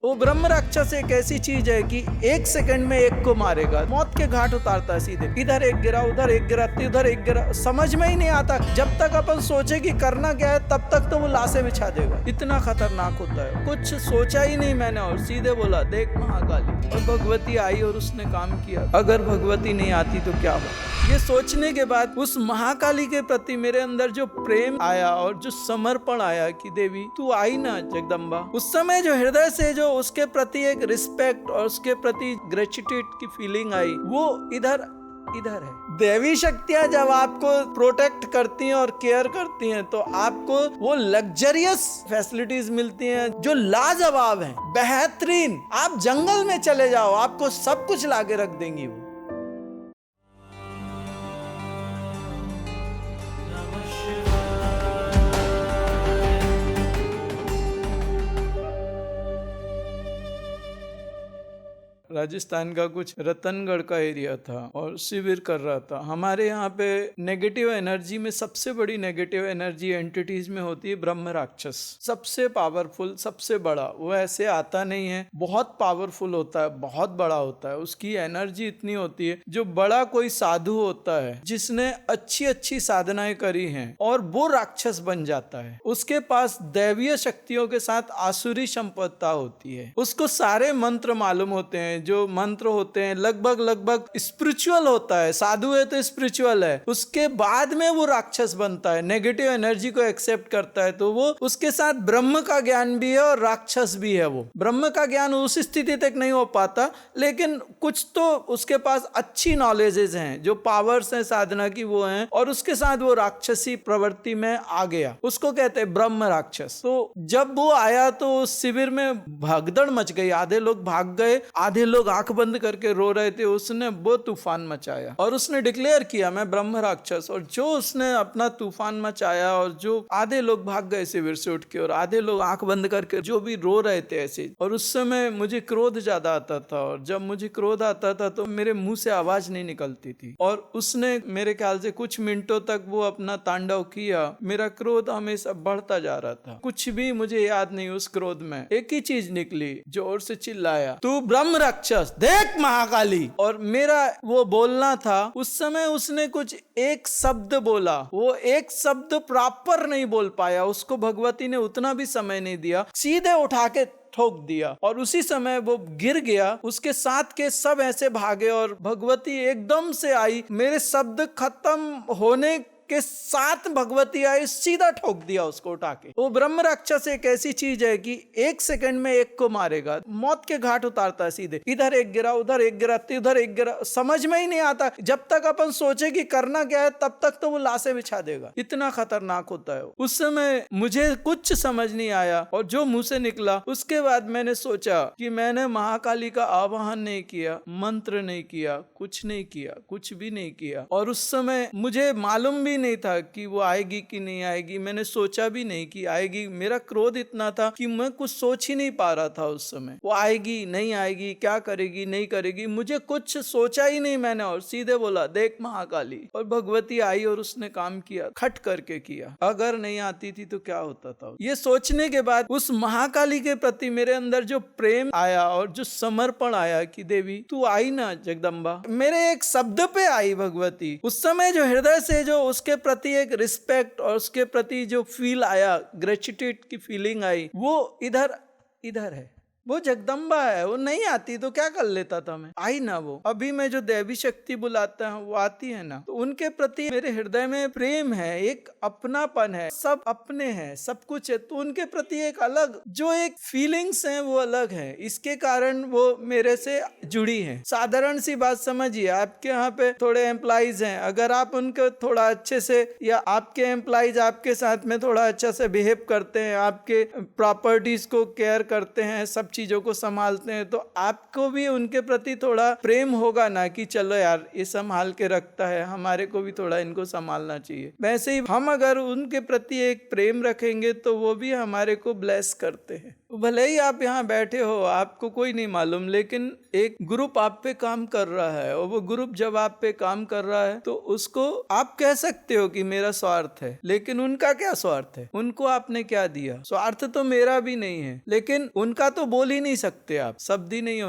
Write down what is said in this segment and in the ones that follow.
वो ब्रह्म राक्षस एक ऐसी चीज है कि एक सेकंड में एक को मारेगा, मौत के घाट उतारता है सीधे। इधर एक गिरा, उधर एक गिरा, उधर एक गिरा, समझ में ही नहीं आता। जब तक अपन सोचे कि करना क्या है तब तक तो वो लाशें बिछा देगा। इतना खतरनाक होता है। कुछ सोचा ही नहीं मैंने और सीधे बोला देख महाकाली। और भगवती आई और उसने काम किया। अगर भगवती नहीं आती तो क्या होगा। ये सोचने के बाद उस महाकाली के प्रति मेरे अंदर जो प्रेम आया और जो समर्पण आया कि देवी तू आई ना जगदम्बा, उस समय जो हृदय से जो उसके प्रति एक रिस्पेक्ट और उसके प्रति ग्रेटिट्यूड की फीलिंग आई, वो इधर है। देवी शक्तियां जब आपको प्रोटेक्ट करती हैं और केयर करती हैं तो आपको वो लग्जरियस फैसिलिटीज मिलती हैं जो लाजवाब हैं, बेहतरीन। आप जंगल में चले जाओ, आपको सब कुछ लाके रख देंगी वो। राजस्थान का कुछ रतनगढ़ का एरिया था और शिविर कर रहा था। हमारे यहाँ पे नेगेटिव एनर्जी में सबसे बड़ी नेगेटिव एनर्जी एंटिटीज में होती है ब्रह्म राक्षस। सबसे पावरफुल, सबसे बड़ा। वो ऐसे आता नहीं है, बहुत पावरफुल होता है, बहुत बड़ा होता है। उसकी एनर्जी इतनी होती है, जो बड़ा कोई साधु होता है जिसने अच्छी अच्छी साधनाएं करी हैं और वो राक्षस बन जाता है। उसके पास दैवीय शक्तियों के साथ आसुरी संपत्ता होती है। उसको सारे मंत्र मालूम होते हैं, जो मंत्र होते हैं लगभग स्पिरिचुअल होता है। साधु है तो स्पिरिचुअल है। उसके बाद में वो राक्षस बनता है, नेगेटिव एनर्जी को एक्सेप्ट करता है। तो वो उसके साथ ब्रह्म का ज्ञान भी है और राक्षस भी है। वो ब्रह्म का ज्ञान उस स्थिति तक नहीं हो पाता, लेकिन कुछ तो उसके पास अच्छी नॉलेजेस हैं, जो पावर्स हैं साधना की वो हैं, और उसके साथ वो राक्षसी प्रवृत्ति में आ गया। उसको कहते हैं ब्रह्म राक्षस। तो जब वो आया तो उस शिविर में भगदड़ मच गई। आधे लोग भाग गए, आधे लोग आंख बंद करके रो रहे थे। उसने वो तूफान मचाया और उसने डिक्लेयर किया मैं ब्रह्म राक्षस। और जो उसने अपना तूफान मचाया और जो आधे लोग भाग गए शिविर से उठ के और आधे लोग आंख बंद करके जो भी रो रहे थे ऐसे। और उस समय मुझे क्रोध ज्यादा आता था और जब मुझे क्रोध आता था तो मेरे मुंह से आवाज नहीं निकलती थी। और उसने मेरे ख्याल से कुछ मिनटों तक वो अपना तांडव किया। मेरा क्रोध हमेशा बढ़ता जा रहा था। कुछ भी मुझे याद नहीं। उस क्रोध में एक ही चीज निकली, जोर से चिल्लाया तू ब्रह्म राक्षस, देख महाकाली। और मेरा वो बोलना था। उस समय उसने कुछ एक शब्द बोला, वो एक शब्द प्रॉपर नहीं बोल पाया। उसको भगवती ने उतना भी समय नहीं दिया, सीधे उठा के ठोक दिया और उसी समय वो गिर गया। उसके साथ के सब ऐसे भागे और भगवती एकदम से आई। मेरे शब्द खत्म होने के साथ भगवती आई, सीधा ठोक दिया उसको उठा के। वो ब्रह्म राक्षस एक ऐसी चीज है कि एक सेकंड में एक को मारेगा, मौत के घाट उतारता है सीधे। इधर एक गिरा, उधर एक गिरा, उधर एक गिरा, समझ में ही नहीं आता। जब तक अपन सोचे कि करना क्या है तब तक तो वो लाशें बिछा देगा। इतना खतरनाक होता है। उस समय मुझे कुछ समझ नहीं आया और जो मुंह से निकला उसके बाद मैंने सोचा कि मैंने महाकाली का आवाहन नहीं किया, मंत्र नहीं किया, कुछ नहीं किया, कुछ भी नहीं किया। और उस समय मुझे मालूम भी नहीं था कि वो आएगी कि नहीं आएगी। मैंने सोचा भी नहीं कि आएगी। मेरा क्रोध इतना था कि मैं कुछ सोच ही नहीं पा रहा था उस समय। वो आएगी नहीं आएगी, क्या करेगी नहीं करेगी, मुझे कुछ सोचा ही नहीं मैंने। और सीधे बोला देख महाकाली। और भगवती आई और उसने काम किया, खट करके किया। अगर नहीं आती थी तो क्या होता था। ये सोचने के बाद उस महाकाली के प्रति मेरे अंदर जो प्रेम आया और जो समर्पण आया कि देवी तू आई ना जगदम्बा, मेरे एक शब्द पे आई भगवती। उस समय जो हृदय से जो उसके प्रति एक रिस्पेक्ट और उसके प्रति जो फील आया, ग्रेटिट्यूड की फीलिंग आई, वो इधर है। वो जगदम्बा है। वो नहीं आती तो क्या कर लेता था मैं। आई ना वो। अभी मैं जो देवी शक्ति बुलाता हूँ वो आती है ना, तो उनके प्रति मेरे हृदय में प्रेम है, एक अपनापन है, सब अपने हैं, सब कुछ है। तो उनके प्रति एक अलग जो एक फीलिंग्स हैं वो अलग है। इसके कारण वो मेरे से जुड़ी है। साधारण सी बात समझिए, आपके यहाँ पे थोड़े एम्प्लॉइज हैं, अगर आप उनको थोड़ा अच्छे से, या आपके एम्प्लॉइज आपके साथ में थोड़ा अच्छा से बिहेव करते हैं, आपके प्रॉपर्टीज को केयर करते हैं, सब चीजों को संभालते हैं, तो आपको भी उनके प्रति थोड़ा प्रेम होगा ना कि चलो यार ये संभाल के रखता है, हमारे को भी थोड़ा इनको संभालना चाहिए। वैसे ही हम अगर उनके प्रति एक प्रेम रखेंगे तो वो भी हमारे को ब्लेस करते हैं। भले ही आप यहाँ बैठे हो, आपको कोई नहीं मालूम, लेकिन एक ग्रुप आप पे काम कर रहा है, और वो ग्रुप जब आप पे काम कर रहा है तो उसको आप कह सकते हो कि मेरा स्वार्थ है, लेकिन उनका क्या स्वार्थ है? उनको आपने क्या दिया? स्वार्थ तो मेरा भी नहीं है, लेकिन उनका तो बोल ही नहीं सकते आप, शब्द ही नहीं है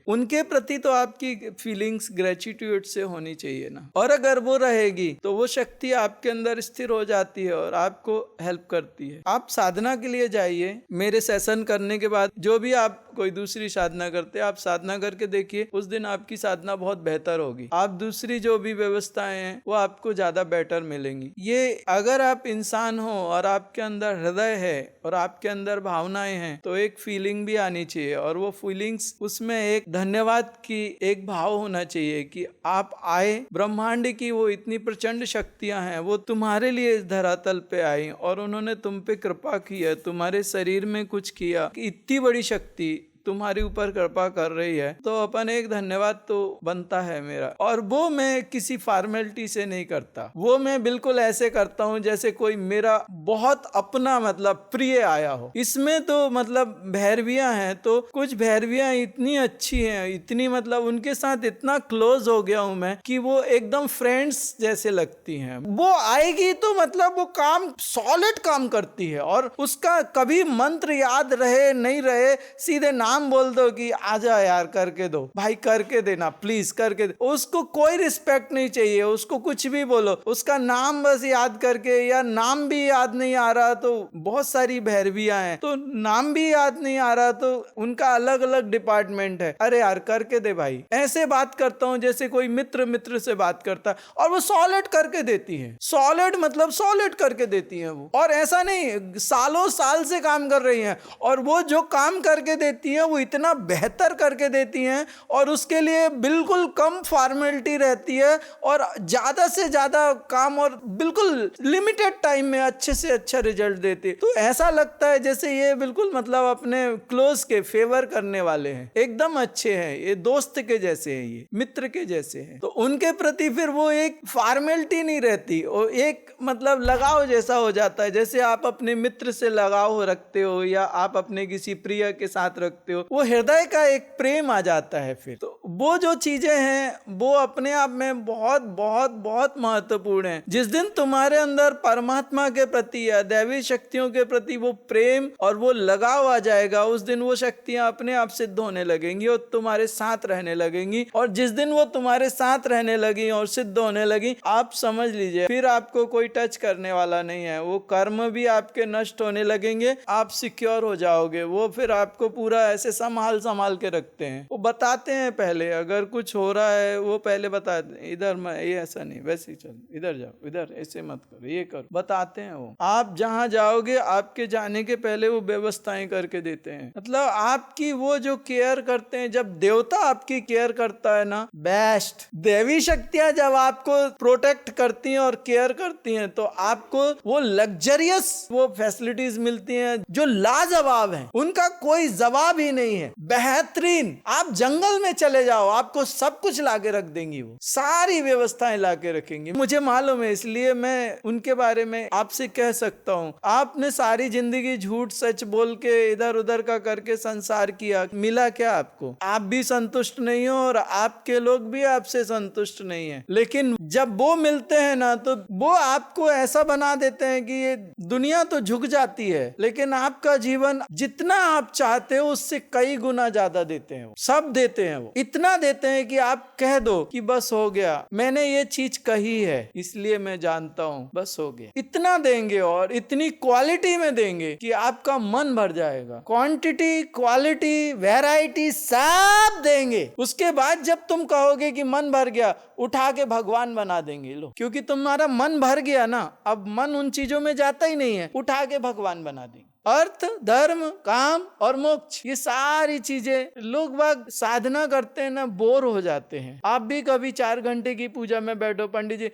उनके प्रति तो आपकी फीलिंग्स ग्रेटिट्यूड से होनी चाहिए ना। और अगर वो रहेगी तो वो शक्ति आपके अंदर स्थिर हो जाती है और आपको हेल्प करती है। आप साधना के लिए जाइए, मेरे सेशन करने के बाद जो भी आप कोई दूसरी साधना करते हैं, आप साधना करके देखिए, उस दिन आपकी साधना बहुत बेहतर होगी। आप दूसरी जो भी व्यवस्थाएं हैं वो आपको ज्यादा बेटर मिलेंगी। ये अगर आप इंसान हो और आपके अंदर हृदय है और आपके अंदर भावनाएं हैं तो एक फीलिंग भी आनी चाहिए, और वो फीलिंग्स, उसमें एक धन्यवाद की एक भाव होना चाहिए कि आप आए। ब्रह्मांड की वो इतनी प्रचंड शक्तियां हैं, वो तुम्हारे लिए इस धरातल पे आई और उन्होंने तुम पे कृपा की है, तुम्हारे शरीर में कुछ किया, इतनी बड़ी शक्ति तुम्हारे ऊपर कृपा कर रही है, तो अपन एक धन्यवाद तो बनता है मेरा। और वो मैं किसी फॉर्मेलिटी से नहीं करता, वो मैं बिल्कुल ऐसे करता हूँ जैसे कोई मेरा बहुत अपना मतलब प्रिय आया हो। इसमें तो मतलब भैरवियां हैं, तो कुछ भैरवियां इतनी अच्छी हैं, इतनी मतलब उनके साथ इतना क्लोज हो गया हूं मैं कि वो एकदम फ्रेंड्स जैसे लगती हैं। वो आएगी तो मतलब वो काम सॉलिड काम करती है, और उसका कभी मंत्र याद रहे नहीं रहे, सीधे नाम बोल दो कि आजा यार करके दो भाई, करके देना प्लीज, करके दे। उसको कोई रिस्पेक्ट नहीं चाहिए, उसको कुछ भी बोलो, उसका नाम बस याद करके, या नाम भी याद नहीं आ रहा तो बहुत सारी भैरवियां हैं तो नाम भी याद नहीं आ रहा तो उनका अलग अलग डिपार्टमेंट है, अरे यार करके दे भाई। ऐसे बात करता हूं जैसे कोई मित्र से बात करता है, और वो सॉलिड करके देती है, सॉलिड मतलब सॉलिड करके देती है वो। और ऐसा नहीं सालों साल से काम कर रही है, और वो जो काम करके देती है वो इतना बेहतर करके देती हैं, और उसके लिए बिल्कुल कम फॉर्मेलिटी रहती है, और ज्यादा से ज्यादा काम और बिल्कुल लिमिटेड टाइम में अच्छे से अच्छा रिजल्ट देती है। तो ऐसा लगता है जैसे ये बिल्कुल मतलब अपने क्लोज के फेवर करने वाले हैं, एकदम अच्छे हैं, ये दोस्त के जैसे हैं, ये मित्र के जैसे हैं। तो उनके प्रति फिर वो एक फॉर्मेलिटी नहीं रहती, और एक मतलब लगाव जैसा हो जाता है, जैसे आप अपने मित्र से लगाव रखते हो या आप अपने किसी प्रिय के साथ रखते हो, वो हृदय का एक प्रेम आ जाता है फिर। तो वो जो चीजें हैं वो अपने आप में बहुत बहुत बहुत महत्वपूर्ण है। जिस दिन तुम्हारे अंदर परमात्मा के प्रति या दैवी शक्तियों के प्रति वो प्रेम और वो लगाव आ जाएगा, उस दिन वो शक्तियां अपने आप सिद्ध होने लगेंगी और तुम्हारे साथ रहने लगेंगी। और जिस दिन वो तुम्हारे साथ रहने लगी और सिद्ध होने लगी, आप समझ लीजिए फिर आपको कोई टच करने वाला नहीं है। वो कर्म भी आपके नष्ट होने लगेंगे, आप सिक्योर हो जाओगे। वो फिर आपको पूरा ऐसे संभाल के रखते हैं, वो बताते हैं पहले, अगर कुछ हो रहा है वो पहले बताते हैं, इधर मैं ये ऐसा नहीं, वैसे ही चल, इधर जाओ, इधर ऐसे मत करो, ये करो, बताते हैं। वो आप जहां जाओगे आपके जाने के पहले वो व्यवस्थाएं करके देते हैं। मतलब आपकी वो जो केयर करते हैं, जब देवता आपकी केयर करता है ना, बेस्ट। देवी शक्तियां जब आपको प्रोटेक्ट करती हैं और केयर करती हैं तो आपको वो लग्जरियस वो फैसिलिटीज मिलती हैं जो लाजवाब हैं, उनका कोई जवाब ही नहीं है, बेहतरीन। आप जंगल में चले जाओ, आपको सब कुछ लाके रख देंगी, वो सारी व्यवस्थाएं लाके रखेंगी। मुझे मालूम है, इसलिए मैं उनके बारे में आपसे कह सकता हूँ। आपने सारी जिंदगी झूठ सच बोल के इधर उधर का करके संसार किया, मिला क्या आपको? आप भी संतुष्ट नहीं हो और आपके लोग भी आपसे संतुष्ट नहीं है। लेकिन जब वो मिलते हैं ना तो वो आपको ऐसा बना देते हैं कि ये दुनिया तो झुक जाती है, लेकिन आपका जीवन जितना आप चाहते हो उससे कई गुना ज्यादा देते हैं। वो सब देते हैं, वो इतना देते हैं कि आप कह दो कि बस हो गया, मैंने ये चीज कही है इसलिए मैं जानता हूं, बस हो गया। इतना देंगे और इतनी क्वालिटी में देंगे कि आपका मन भर जाएगा। क्वांटिटी, क्वालिटी, वैरायटी सब देंगे। उसके बाद जब तुम कहोगे कि मन भर गया, उठा के भगवान बना देंगे लोग, क्योंकि तुम्हारा मन भर गया ना। अब मन उन चीजों में जाता ही नहीं है, उठा के भगवान बना देंगे। अर्थ, धर्म, काम और मोक्ष, ये सारी चीजें लोग बाग साधना करते हैं ना, बोर हो जाते हैं। आप भी कभी 4 घंटे की पूजा में बैठो, पंडित जी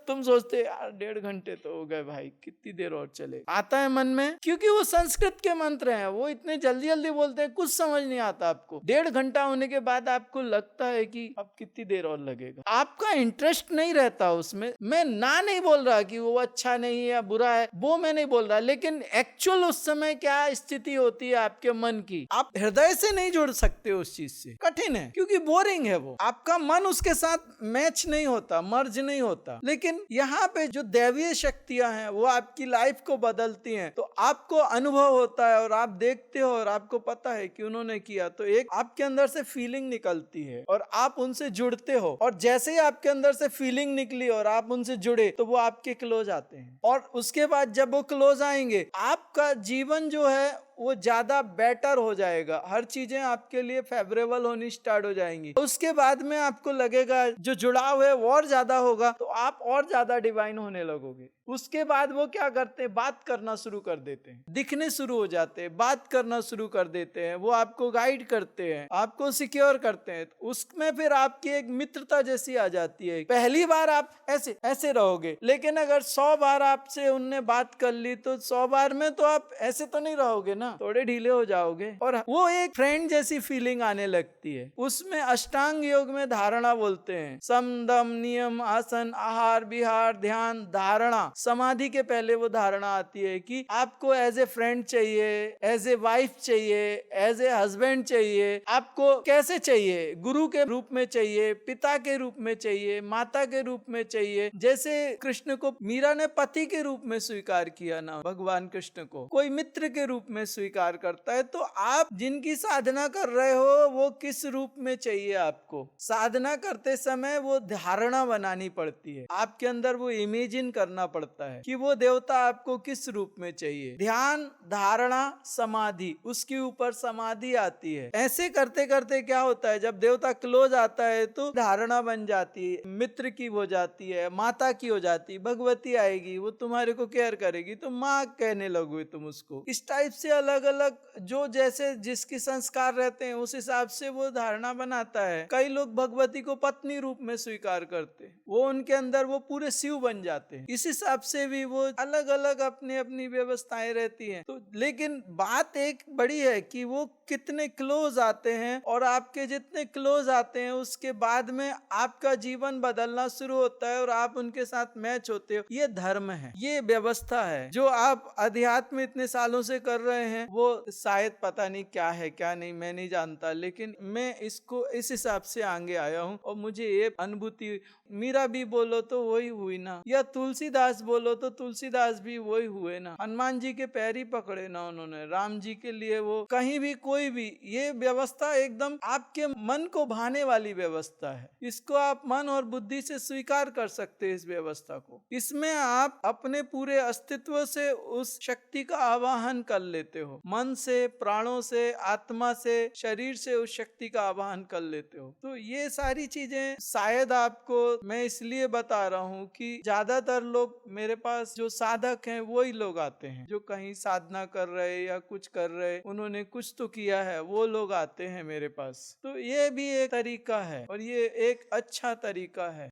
तुम सोचते यार 1.5 घंटे तो हो गए भाई, कितनी देर और चले। आता है मन में, क्योंकि वो संस्कृत के मंत्र हैं, वो इतने जल्दी जल्दी बोलते हैं, कुछ समझ नहीं आता आपको। 1.5 घंटा होने के बाद आपको लगता है कि अब कितनी देर और लगेगा। आपका इंटरेस्ट नहीं रहता रहता उसमें। मैं ना नहीं बोल रहा कि वो अच्छा नहीं है या बुरा है, वो मैं नहीं बोल रहा, लेकिन एक्चुअल उस समय क्या स्थिति होती है आपके मन की, आप हृदय से नहीं जुड़ सकते उस चीज से, कठिन है, क्योंकि बोरिंग है वो, आपका मन उसके साथ मैच नहीं होता, मर्ज नहीं होता। लेकिन यहाँ पे जो दैवीय शक्तियां हैं वो आपकी लाइफ को बदलती हैं, तो आपको अनुभव होता है और आप देखते हो और आपको पता है कि उन्होंने किया, तो एक आपके अंदर से फीलिंग निकलती है और आप उनसे जुड़ते हो, और जैसे ही आपके अंदर से फीलिंग निकली और आप उनसे जुड़े तो वो आपके क्लोज आते हैं, और उसके बाद जब वो क्लोज आएंगे आपका जीवन जो है वो ज्यादा बेटर हो जाएगा, हर चीजें आपके लिए फेवरेबल होनी स्टार्ट हो जाएंगी। उसके बाद में आपको लगेगा जो जुड़ाव है वो और ज्यादा होगा, तो आप और ज्यादा डिवाइन होने लगोगे। उसके बाद वो क्या करते हैं, बात करना शुरू कर देते हैं, दिखने शुरू हो जाते हैं, बात करना शुरू कर देते हैं, वो आपको गाइड करते हैं, आपको सिक्योर करते हैं, उसमें फिर आपकी एक मित्रता जैसी आ जाती है। पहली बार आप ऐसे ऐसे रहोगे, लेकिन अगर 100 बार आपसे उनने बात कर ली तो 100 बार में तो आप ऐसे तो नहीं रहोगे ना, थोड़े ढीले हो जाओगे, और वो एक फ्रेंड जैसी फीलिंग आने लगती है। उसमें अष्टांग योग में धारणा बोलते हैं, सम दम नियम आसन आहार विहार ध्यान धारणा। समाधि के पहले वो धारणा आती है कि आपको एज ए फ्रेंड चाहिए, एज ए वाइफ चाहिए, एज ए हस्बैंड चाहिए, आपको कैसे चाहिए, गुरु के रूप में चाहिए, पिता के रूप में चाहिए, माता के रूप में चाहिए। जैसे कृष्ण को मीरा ने पति के रूप में स्वीकार किया ना, भगवान कृष्ण को कोई मित्र के रूप में स्वीकार करता है, तो आप जिनकी साधना कर रहे हो वो किस रूप में चाहिए आपको, साधना करते समय वो धारणा बनानी पड़ती है, आपके अंदर वो इमेजिन करना पड़ता है कि वो देवता आपको किस रूप में चाहिए। ध्यान धारणा समाधि, उसके ऊपर समाधि आती है। ऐसे करते करते क्या होता है, जब देवता क्लोज आता है तो धारणा बन जाती है, मित्र की हो जाती है, माता की हो जाती है, भगवती आएगी, वो तुम्हारे को केयर करेगी, तो माँ कहने लगोगे तुम उसको। इस टाइप से अलग अलग जो जैसे जिसके संस्कार रहते हैं उस हिसाब से वो धारणा बनाता है। कई लोग भगवती को पत्नी रूप में स्वीकार करते हैं, वो उनके अंदर वो पूरे शिव बन जाते हैं। इस हिसाब से भी वो अलग अलग अपनी अपनी व्यवस्थाएं रहती हैं। तो लेकिन बात एक बड़ी है कि वो कितने क्लोज आते हैं, और आपके जितने क्लोज आते हैं उसके बाद में आपका जीवन बदलना शुरू होता है और आप उनके साथ मैच होते हो। ये धर्म है, ये व्यवस्था है। जो आप अध्यात्म इतने सालों से कर रहे हैं वो शायद पता नहीं क्या है क्या नहीं, मैं नहीं जानता, लेकिन मैं इसको इस हिसाब से आगे आया हूँ और मुझे ये अनुभूति, मीरा भी बोलो तो वही हुई ना, या तुलसीदास बोलो तो तुलसीदास भी वही हुए ना, हनुमान जी के पैर ही पकड़े ना उन्होंने, राम जी के लिए वो कहीं भी कोई भी, ये व्यवस्था एकदम आपके मन को भाने वाली व्यवस्था है। इसको आप मन और बुद्धि से स्वीकार कर सकते हैं इस व्यवस्था को। इसमें आप अपने पूरे अस्तित्व से उस शक्ति का आवाहन कर लेते हो, मन से, प्राणों से, आत्मा से, शरीर से उस शक्ति का आवाहन कर लेते हो। तो ये सारी चीजें शायद आपको मैं इसलिए बता रहा हूँ कि ज्यादातर लोग मेरे पास जो साधक हैं वही लोग आते हैं, जो कहीं साधना कर रहे या कुछ कर रहे, उन्होंने कुछ तो किया है, वो लोग आते हैं मेरे पास। तो ये भी एक तरीका है और ये एक अच्छा तरीका है।